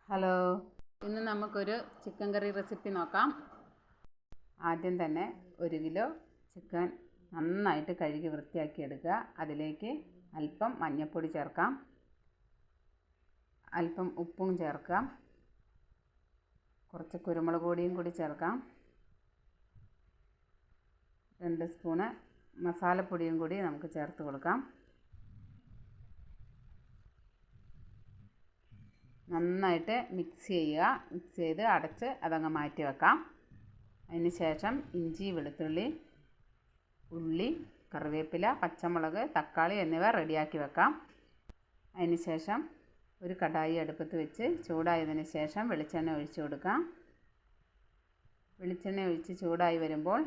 Hello, ഇന്ന് നമുക്കൊരു chicken കറി recipe നോക്കാം. ആദ്യം തന്നെ 1 കിലോ ചിക്കൻ നന്നായിട്ട് കഴുകി വൃത്തിയാക്കി എടുക്കുക. അതിലേക്ക് അല്പം മഞ്ഞൾപ്പൊടി ചേർക്കാം, അല്പം ഉപ്പും ചേർക്കാം, കുറച്ച് കുരുമുളക് പൊടിയും കൂടി ചേർക്കാം, 2 സ്പൂണ് മസാലപ്പൊടിയും കൂടി നമുക്ക് ചേർത്ത് കൊടുക്കാം. നന്നായിട്ട് മിക്സ് ചെയ്യുക. മിക്സ് ചെയ്ത് അടച്ച് അതങ്ങ് മാറ്റി വെക്കാം. അതിന് ശേഷം ഇഞ്ചി, വെളുത്തുള്ളി, ഉള്ളി, കറിവേപ്പില, പച്ചമുളക്, തക്കാളി എന്നിവ റെഡിയാക്കി വെക്കാം. അതിന് ശേഷം ഒരു കടായി അടുപ്പത്ത് വെച്ച് ചൂടായതിന് ശേഷം വെളിച്ചെണ്ണ ഒഴിച്ചു കൊടുക്കാം. വെളിച്ചെണ്ണ ഒഴിച്ച് ചൂടായി വരുമ്പോൾ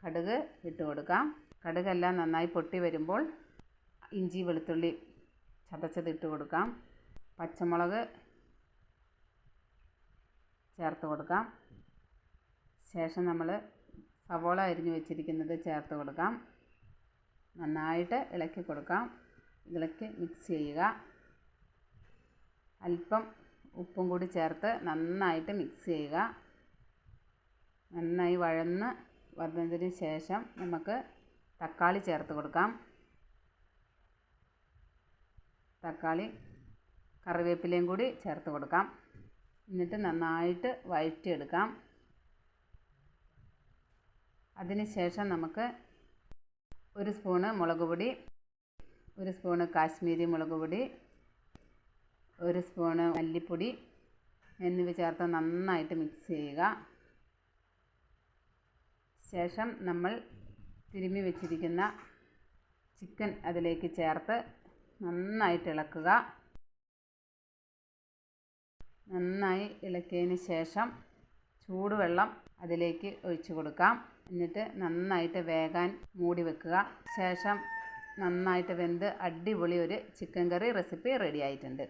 കടുക് ഇട്ട് കൊടുക്കാം. കടുകെല്ലാം നന്നായി പൊട്ടി വരുമ്പോൾ ഇഞ്ചി, വെളുത്തുള്ളി ചതച്ചത് ഇട്ട് കൊടുക്കാം. പച്ചമുളക് ചേർത്ത് കൊടുക്കാം. ശേഷം നമ്മൾ സവോള അരിഞ്ഞു വെച്ചിരിക്കുന്നത് ചേർത്ത് കൊടുക്കാം. നന്നായിട്ട് ഇളക്കി കൊടുക്കാം. ഇളക്കി മിക്സ് ചെയ്യുക. അല്പം ഉപ്പും കൂടി ചേർത്ത് നന്നായിട്ട് മിക്സ് ചെയ്യുക. നന്നായി വന്നതിന് ശേഷം നമുക്ക് തക്കാളി ചേർത്ത് കൊടുക്കാം. തക്കാളി, കറിവേപ്പിലയും കൂടി ചേർത്ത് കൊടുക്കാം. എന്നിട്ട് നന്നായിട്ട് വഴറ്റിയെടുക്കാം. അതിന് ശേഷം നമുക്ക് 1 സ്പൂണ് മുളക് പൊടി, 1 സ്പൂണ് കാശ്മീരി മുളക് പൊടി, 1 സ്പൂണ് മല്ലിപ്പൊടി എന്നിവ ചേർത്ത് നന്നായിട്ട് മിക്സ് ചെയ്യുക. ശേഷം നമ്മൾ തിരുമ്മി വെച്ചിരിക്കുന്ന ചിക്കൻ അതിലേക്ക് ചേർത്ത് നന്നായിട്ട് ഇളക്കുക. നന്നായി ഇളക്കിയതിന് ശേഷം ചൂടുവെള്ളം അതിലേക്ക് ഒഴിച്ചു കൊടുക്കാം. എന്നിട്ട് നന്നായിട്ട് വേകാൻ മൂടി വെക്കുക. ശേഷം നന്നായിട്ട് വെന്ത് അടിപൊളി ഒരു ചിക്കൻ കറി റെസിപ്പി റെഡി ആയിട്ടുണ്ട്.